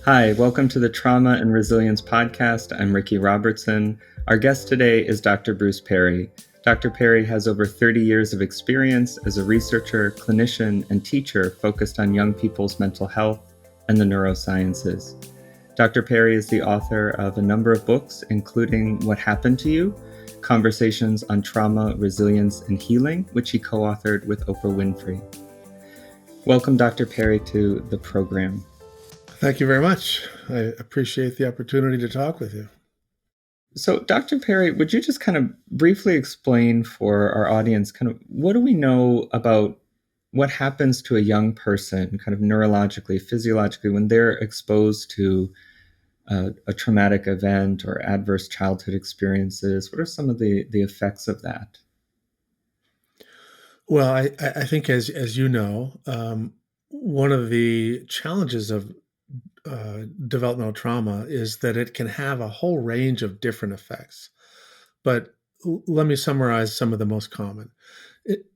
Hi, welcome to the Trauma and Resilience Podcast. I'm Ricky Robertson. Our guest today is Dr. Bruce Perry. Dr. Perry has over 30 years of experience as a researcher, clinician, and teacher focused on young people's mental health and the neurosciences. Dr. Perry is the author of a number of books, including What Happened to You? Conversations on Trauma, Resilience, and Healing, which he co-authored with Oprah Winfrey. Welcome, Dr. Perry, to the program. Thank you very much. I appreciate the opportunity to talk with you. So, Dr. Perry, would you just kind of briefly explain for our audience kind of what do we know about what happens to a young person kind of neurologically, physiologically, when they're exposed to a traumatic event or adverse childhood experiences? What are some of the effects of that? Well, I think as you know, one of the challenges of developmental trauma is that it can have a whole range of different effects. But let me summarize some of the most common.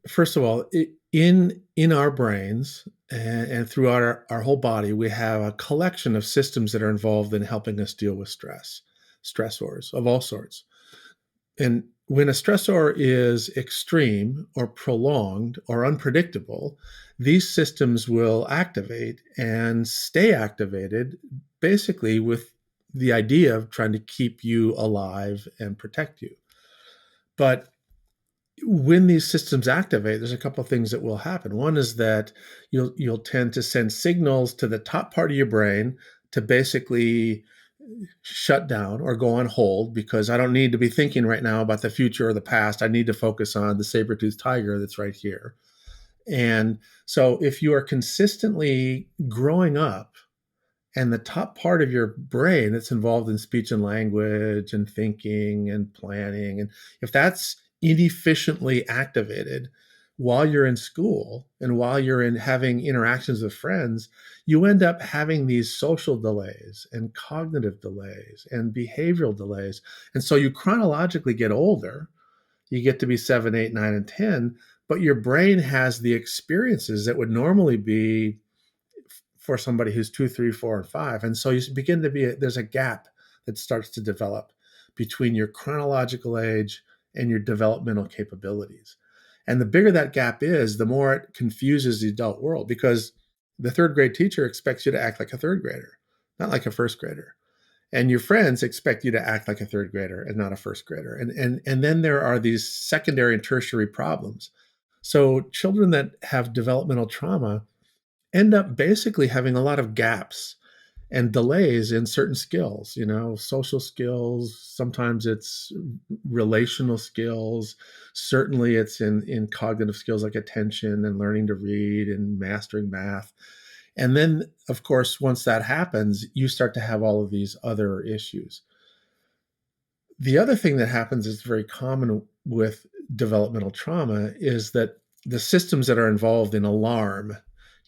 First of all, in our brains and throughout our whole body, we have a collection of systems that are involved in helping us deal with stressors of all sorts. And when a stressor is extreme or prolonged or unpredictable, these systems will activate and stay activated basically with the idea of trying to keep you alive and protect you. But when these systems activate, there's a couple of things that will happen. One is that you'll tend to send signals to the top part of your brain to basically shut down or go on hold because I don't need to be thinking right now about the future or the past. I need to focus on the saber-toothed tiger that's right here. And so if you are consistently growing up and the top part of your brain that's involved in speech and language and thinking and planning, and if that's inefficiently activated while you're in school and while you're in having interactions with friends, you end up having these social delays and cognitive delays and behavioral delays. And so you chronologically get older, you get to be 7, 8, 9, and 10, but your brain has the experiences that would normally be for somebody who's 2, 3, 4, and 5. And so you begin to there's a gap that starts to develop between your chronological age and your developmental capabilities. And the bigger that gap is, the more it confuses the adult world because the third grade teacher expects you to act like a third grader, not like a first grader. And your friends expect you to act like a third grader and not a first grader. And then there are these secondary and tertiary problems. So children that have developmental trauma end up basically having a lot of gaps and delays in certain skills, social skills. Sometimes it's relational skills. Certainly it's in cognitive skills like attention and learning to read and mastering math. And then, of course, once that happens, you start to have all of these other issues. The other thing that happens is very common with developmental trauma is that the systems that are involved in alarm,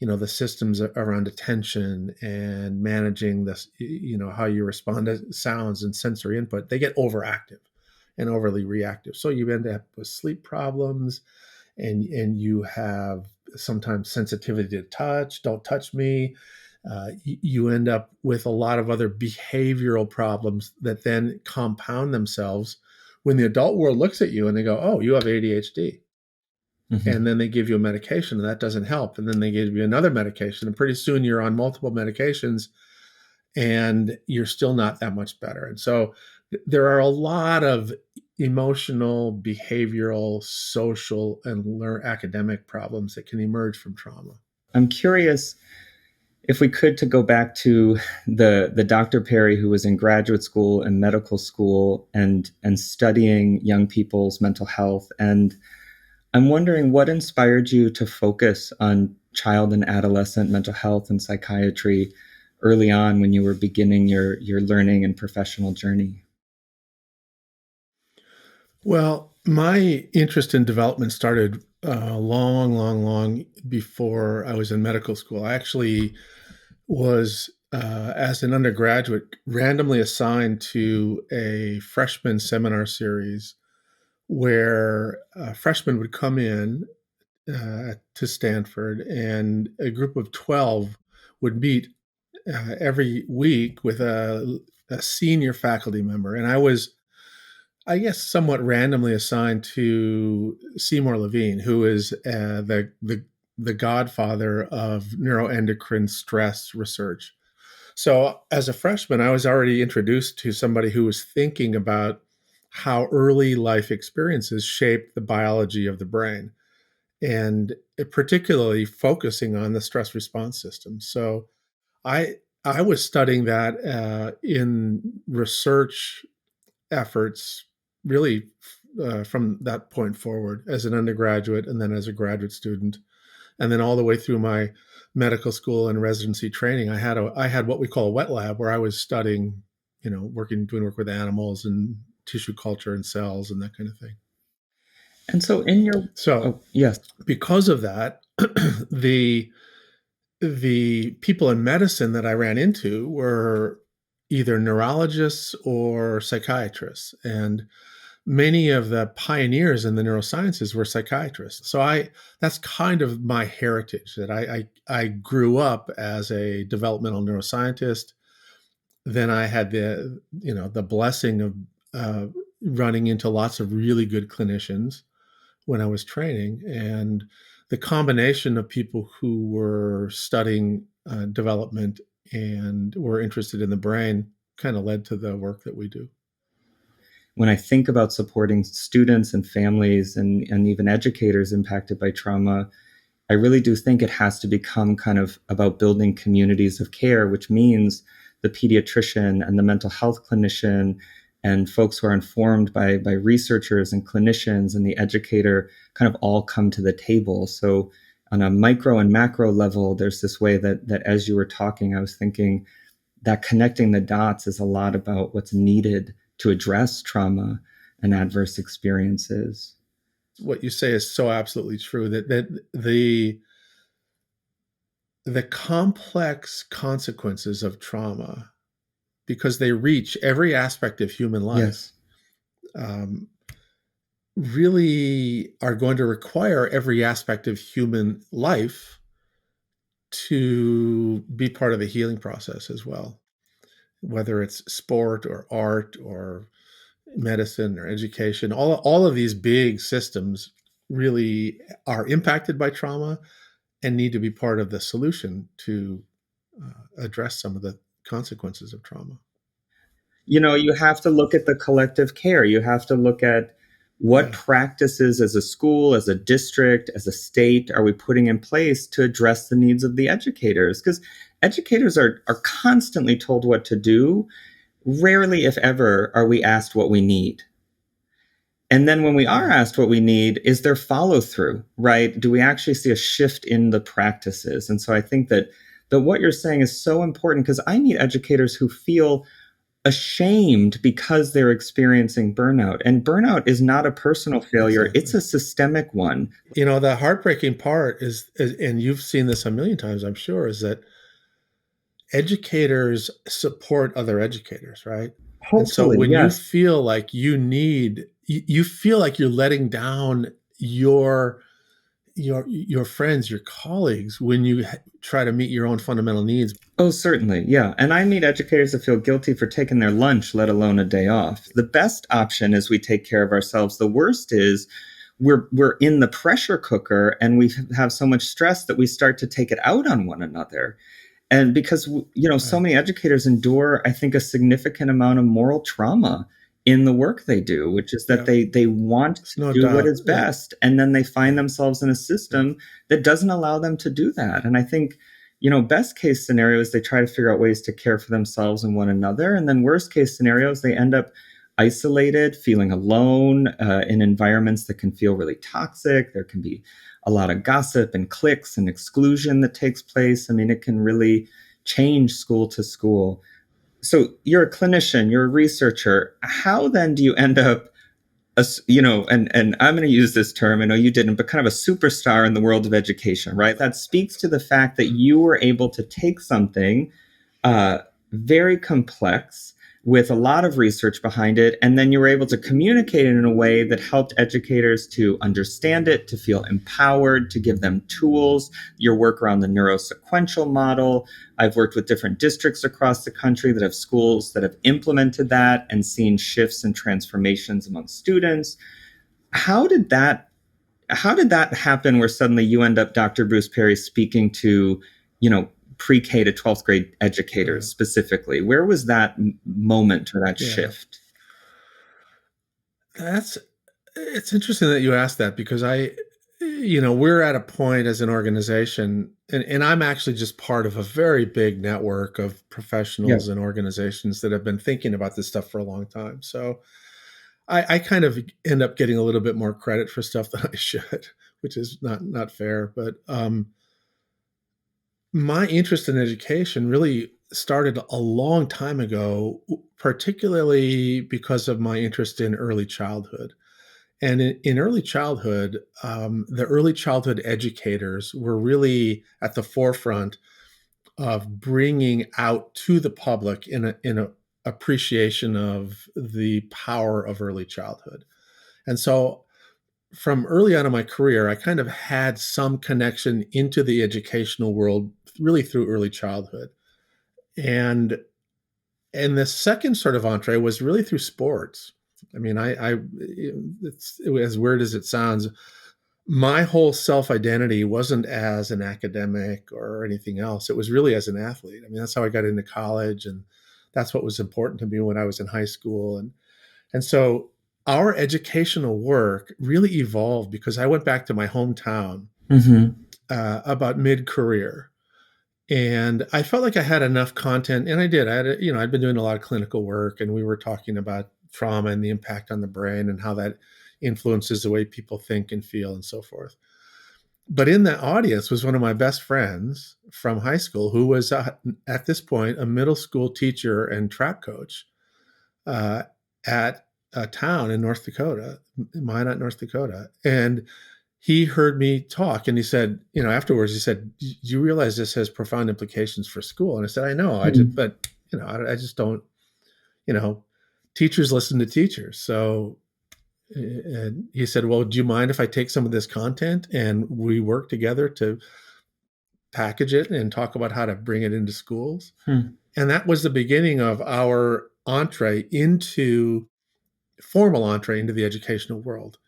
the systems around attention and managing this, how you respond to sounds and sensory input, they get overactive and overly reactive. So you end up with sleep problems and you have sometimes sensitivity to touch, don't touch me. You end up with a lot of other behavioral problems that then compound themselves when the adult world looks at you and they go, oh, you have ADHD. Mm-hmm. And then they give you a medication and that doesn't help. And then they give you another medication. And pretty soon you're on multiple medications and you're still not that much better. And so there are a lot of emotional, behavioral, social, and academic problems that can emerge from trauma. I'm curious if we could to go back to the Dr. Perry who was in graduate school and medical school and studying young people's mental health. And I'm wondering what inspired you to focus on child and adolescent mental health and psychiatry early on when you were beginning your learning and professional journey? Well, my interest in development started long before I was in medical school. I actually was, as an undergraduate, randomly assigned to a freshman seminar series where freshmen would come in to Stanford and a group of 12 would meet every week with a senior faculty member. And I was, I guess, somewhat randomly assigned to Seymour Levine, who is the godfather of neuroendocrine stress research. So, as a freshman, I was already introduced to somebody who was thinking about how early life experiences shape the biology of the brain, and particularly focusing on the stress response system. So, I I was studying that in research efforts, really from that point forward as an undergraduate, and then as a graduate student, and then all the way through my medical school and residency training. I had what we call a wet lab, where I was studying, doing work with animals and tissue culture and cells and that kind of thing. And so in your So oh yes. because of that, the people in medicine that I ran into were either neurologists or psychiatrists, and many of the pioneers in the neurosciences were psychiatrists. So I that's kind of my heritage, that I grew up as a developmental neuroscientist. Then I had the blessing of uh, running into lots of really good clinicians when I was training, and the combination of people who were studying development and were interested in the brain kind of led to the work that we do. When I think about supporting students and families and even educators impacted by trauma, I really do think it has to become kind of about building communities of care, which means the pediatrician and the mental health clinician and folks who are informed by researchers and clinicians and the educator kind of all come to the table. So on a micro and macro level, there's this way that as you were talking, I was thinking that connecting the dots is a lot about what's needed to address trauma and adverse experiences. What you say is so absolutely true, that the complex consequences of trauma, because they reach every aspect of human life, Yes. um, really are going to require every aspect of human life to be part of the healing process as well, whether it's sport or art or medicine or education. All of these big systems really are impacted by trauma and need to be part of the solution to address some of the consequences of trauma. You have to look at the collective care. You have to look at what Yeah. practices as a school, as a district, as a state are we putting in place to address the needs of the educators? Because educators are constantly told what to do. Rarely, if ever, are we asked what we need. And then when we are Yeah. asked what we need, is there follow through, right? Do we actually see a shift in the practices? And so I think that what you're saying is so important, because I meet educators who feel ashamed because they're experiencing burnout. And burnout is not a personal failure, it's Exactly. a systemic one. The heartbreaking part is, and you've seen this a million times, I'm sure, is that educators support other educators, right? And so Hopefully, when you yes. feel like you feel like you're letting down your your friends, your colleagues, when you try to meet your own fundamental needs. Oh, certainly. Yeah. And I meet educators that feel guilty for taking their lunch, let alone a day off. The best option is we take care of ourselves. The worst is we're in the pressure cooker and we have so much stress that we start to take it out on one another. And because so Right. many educators endure, I think, a significant amount of moral trauma in the work they do, which is that Yeah. they want It's to no do what doubt. is best, and then they find Yeah. themselves in a Yeah. system that doesn't allow them to do that. And I think, best case scenarios, they try to figure out ways to care for themselves and one another, and then worst case scenarios, they end up isolated, feeling alone, in environments that can feel really toxic. There can be a lot of gossip and cliques and exclusion that takes place. I mean, it can really change school to school. So you're a clinician, you're a researcher. How then do you end up, and I'm going to use this term, I know you didn't, but kind of a superstar in the world of education, right? That speaks to the fact that you were able to take something very complex, with a lot of research behind it. And then you were able to communicate it in a way that helped educators to understand it, to feel empowered, to give them tools. Your work around the neurosequential model. I've worked with different districts across the country that have schools that have implemented that and seen shifts and transformations among students. How did that happen where suddenly you end up, Dr. Bruce Perry, speaking to, pre-K to 12th grade educators specifically? Where was that moment or that shift? It's interesting that you asked that, because we're at a point as an organization, and I'm actually just part of a very big network of professionals and organizations that have been thinking about this stuff for a long time. So I kind of end up getting a little bit more credit for stuff than I should, which is not fair. But my interest in education really started a long time ago, particularly because of my interest in early childhood. And in early childhood, the early childhood educators were really at the forefront of bringing out to the public in a appreciation of the power of early childhood. And so from early on in my career, I kind of had some connection into the educational world really through early childhood. And the second sort of entree was really through sports. I mean, it's as weird as it sounds, my whole self-identity wasn't as an academic or anything else. It was really as an athlete. I mean, that's how I got into college, and that's what was important to me when I was in high school. And so our educational work really evolved because I went back to my hometown about mid-career. And I felt like I had enough content, and I did. I'd been doing a lot of clinical work, and we were talking about trauma and the impact on the brain and how that influences the way people think and feel and so forth. But in that audience was one of my best friends from high school, who was at this point a middle school teacher and track coach at a town in North Dakota, Minot, North Dakota. And he heard me talk, and he said, afterwards, he said, "Do you realize this has profound implications for school?" And I said, "I know, I just don't, teachers listen to teachers." So, and he said, "Well, do you mind if I take some of this content and we work together to package it and talk about how to bring it into schools?" And that was the beginning of our formal entree into the educational world.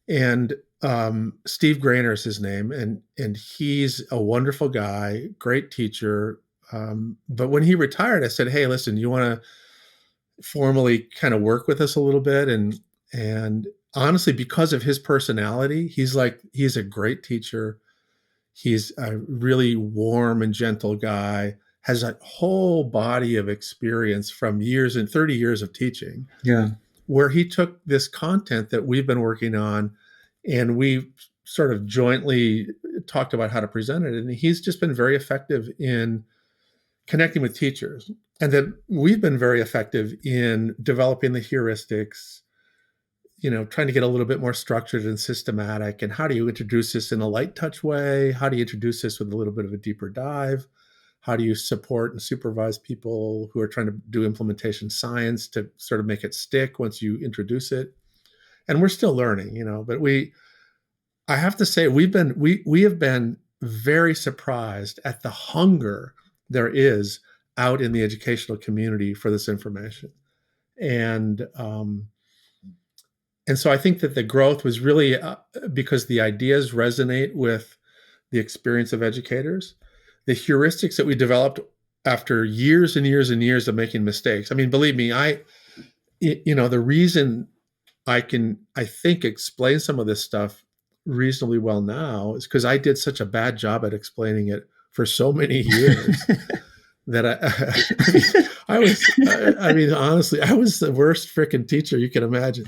And Steve Grainer is his name, and he's a wonderful guy, great teacher. But when he retired, I said, "Hey, listen, you want to formally kind of work with us a little bit?" And honestly, because of his personality, he's a great teacher. He's a really warm and gentle guy, has a whole body of experience from 30 years of teaching. Yeah. Where he took this content that we've been working on, and we sort of jointly talked about how to present it. And he's just been very effective in connecting with teachers. And then we've been very effective in developing the heuristics, trying to get a little bit more structured and systematic. And how do you introduce this in a light touch way? How do you introduce this with a little bit of a deeper dive? How do you support and supervise people who are trying to do implementation science to sort of make it stick once you introduce it? And we're still learning, but I have to say, we have been very surprised at the hunger there is out in the educational community for this information. And so I think that the growth was really because the ideas resonate with the experience of educators. The heuristics that we developed after years and years and years of making mistakes. I mean, believe me, the reason I think, explain some of this stuff reasonably well now is because I did such a bad job at explaining it for so many years that honestly, I was the worst freaking teacher you can imagine.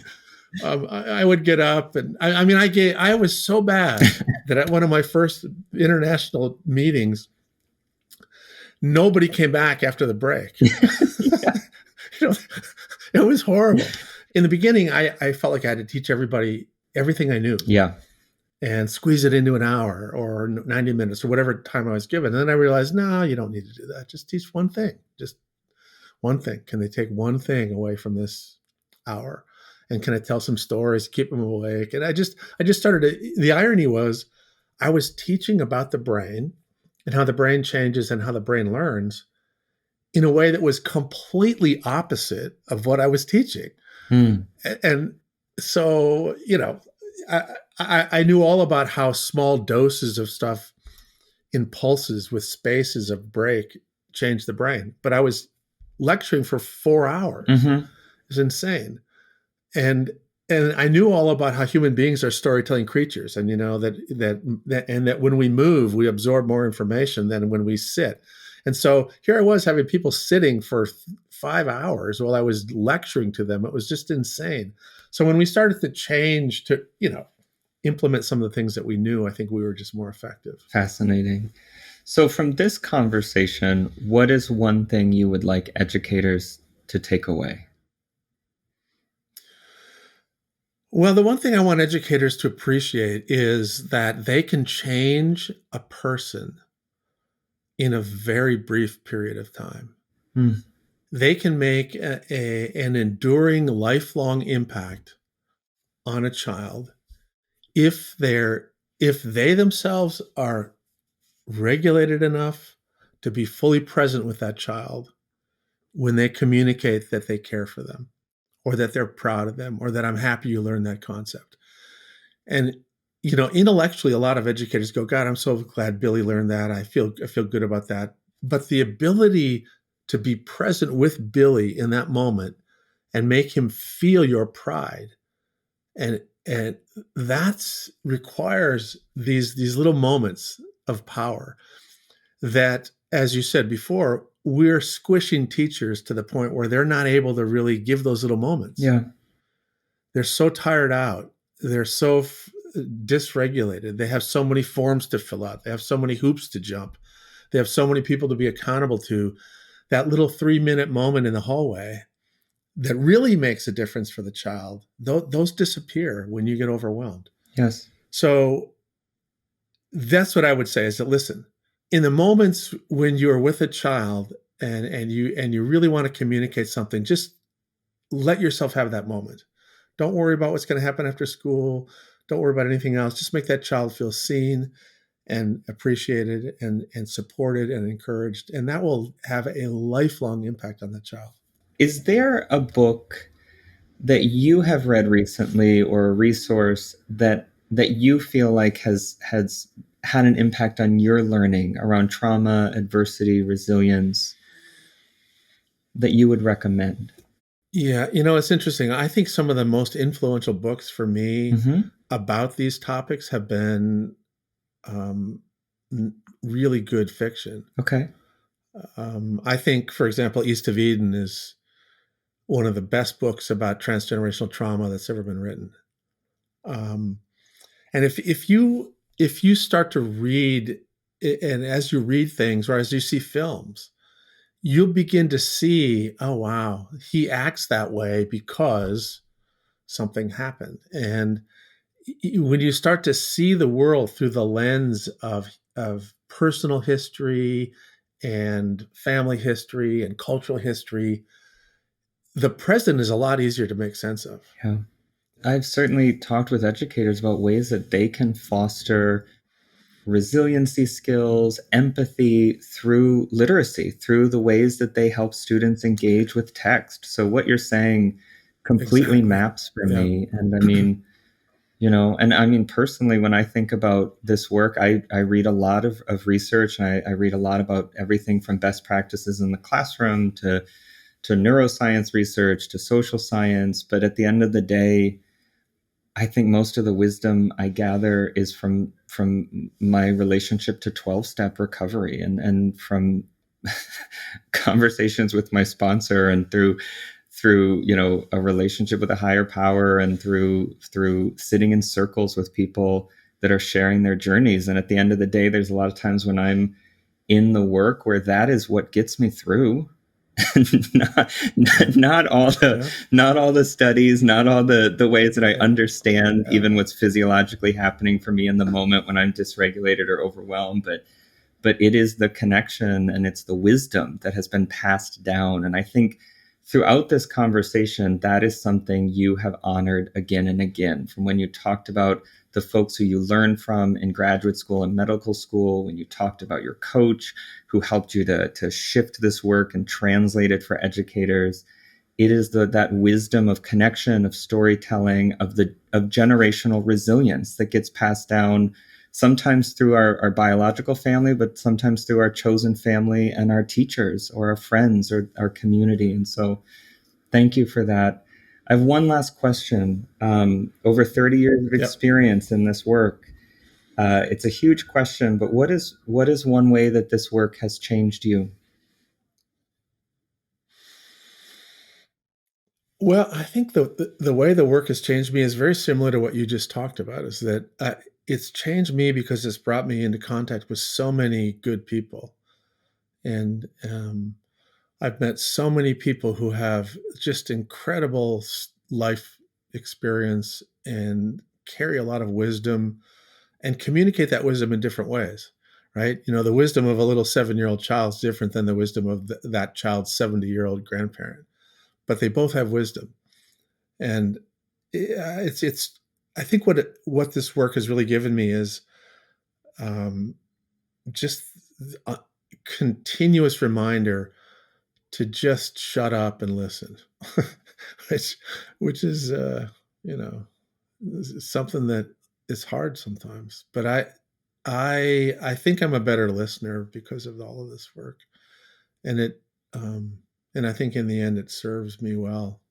I would get up and I was so bad that at one of my first international meetings, nobody came back after the break. It was horrible. In the beginning, I felt like I had to teach everybody everything I knew. Yeah. And squeeze it into an hour or 90 minutes or whatever time I was given. And then I realized, no, you don't need to do that. Just teach one thing. Just One thing. Can they take one thing away from this hour? And can I tell some stories, keep them awake? And I just started to, the irony was I was teaching about the brain and how the brain changes and how the brain learns in a way that was completely opposite of what I was teaching. Mm. And so, I knew all about how small doses of stuff in pulses with spaces of break change the brain. But I was lecturing for 4 hours. Mm-hmm. It was insane. And I knew all about how human beings are storytelling creatures, and that when we move, we absorb more information than when we sit. And so here I was having people sitting for 5 hours while I was lecturing to them. It was just insane. So when we started to change to, implement some of the things that we knew, I think we were just more effective. Fascinating. So from this conversation, what is one thing you would like educators to take away? Well, the one thing I want educators to appreciate is that they can change a person in a very brief period of time. Mm. They can make an enduring, lifelong impact on a child if they themselves are regulated enough to be fully present with that child when they communicate that they care for them, or that they're proud of them, or that I'm happy you learned that concept. And intellectually, a lot of educators go, God, I'm so glad Billy learned that. I feel good about that. But the ability to be present with Billy in that moment and make him feel your pride, and that requires these little moments of power that, as you said before, we're squishing teachers to the point where they're not able to really give those little moments. Yeah. They're so tired out. They're so dysregulated. They have so many forms to fill out. They have so many hoops to jump. They have so many people to be accountable to. That little 3-minute moment in the hallway that really makes a difference for the child, those disappear when you get overwhelmed. Yes. So that's what I would say, is that, listen, in the moments when you're with a child and you really want to communicate something, just let yourself have that moment. Don't worry about what's going to happen after school. Don't worry about anything else. Just make that child feel seen and appreciated and supported and encouraged. And that will have a lifelong impact on that child. Is there a book that you have read recently, or a resource that you feel like has had an impact on your learning around trauma, adversity, resilience, that you would recommend? Yeah, it's interesting. I think some of the most influential books for me Mm-hmm. about these topics have been really good fiction. Okay. I think, for example, East of Eden is one of the best books about transgenerational trauma that's ever been written. And if you start to read, and as you read things or as you see films, you'll begin to see, oh wow, he acts that way because something happened. And when you start to see the world through the lens of personal history and family history and cultural history, the present is a lot easier to make sense of. Yeah. I've certainly talked with educators about ways that they can foster resiliency skills, empathy through literacy, through the ways that they help students engage with text. So what you're saying completely Exactly. maps for me. And I mean, personally, when I think about this work, I read a lot of research, and I read a lot about everything from best practices in the classroom to neuroscience research to social science. But at the end of the day, I think most of the wisdom I gather is from my relationship to 12-step recovery, and from conversations with my sponsor, and through a relationship with a higher power, and through sitting in circles with people that are sharing their journeys. And at the end of the day, there's a lot of times when I'm in the work where that is what gets me through. not all the studies, not all the ways that I understand even what's physiologically happening for me in the moment when I'm dysregulated or overwhelmed, but it is the connection and it's the wisdom that has been passed down. And I think throughout this conversation, that is something you have honored again and again. From when you talked about the folks who you learned from in graduate school and medical school, when you talked about your coach who helped you to shift this work and translate it for educators, it is that wisdom of connection, of storytelling, of generational resilience that gets passed down sometimes through our biological family, but sometimes through our chosen family and our teachers or our friends or our community. And so thank you for that. I have one last question. Over 30 years of experience in this work, it's a huge question, but what is one way that this work has changed you? Well, I think the way the work has changed me is very similar to what you just talked about, is that, it's changed me because it's brought me into contact with so many good people, and, I've met so many people who have just incredible life experience and carry a lot of wisdom and communicate that wisdom in different ways, right? You know, the wisdom of a little 7-year-old child is different than the wisdom of that child's 70-year-old grandparent, but they both have wisdom. And it's I think what this work has really given me is um, just a continuous reminder to just shut up and listen, which which is you know something that is hard sometimes. But I think I'm a better listener because of all of this work, and it um, and I think in the end it serves me well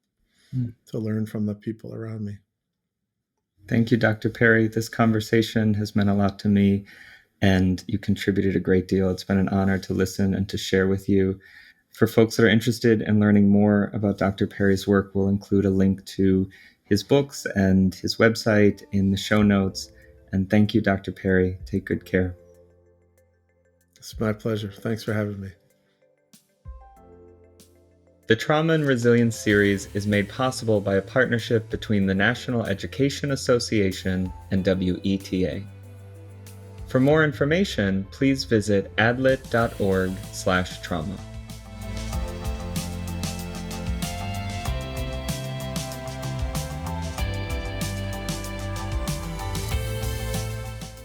to learn from the people around me. Thank you, Dr. Perry. This conversation has meant a lot to me, and you contributed a great deal. It's been an honor to listen and to share with you. For folks that are interested in learning more about Dr. Perry's work, we'll include a link to his books and his website in the show notes. And thank you, Dr. Perry. Take good care. It's my pleasure. Thanks for having me. The Trauma and Resilience series is made possible by a partnership between the National Education Association and WETA. For more information, please visit adlit.org/trauma.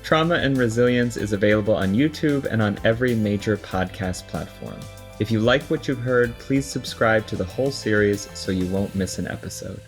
Trauma and Resilience is available on YouTube and on every major podcast platform. If you like what you've heard, please subscribe to the whole series so you won't miss an episode.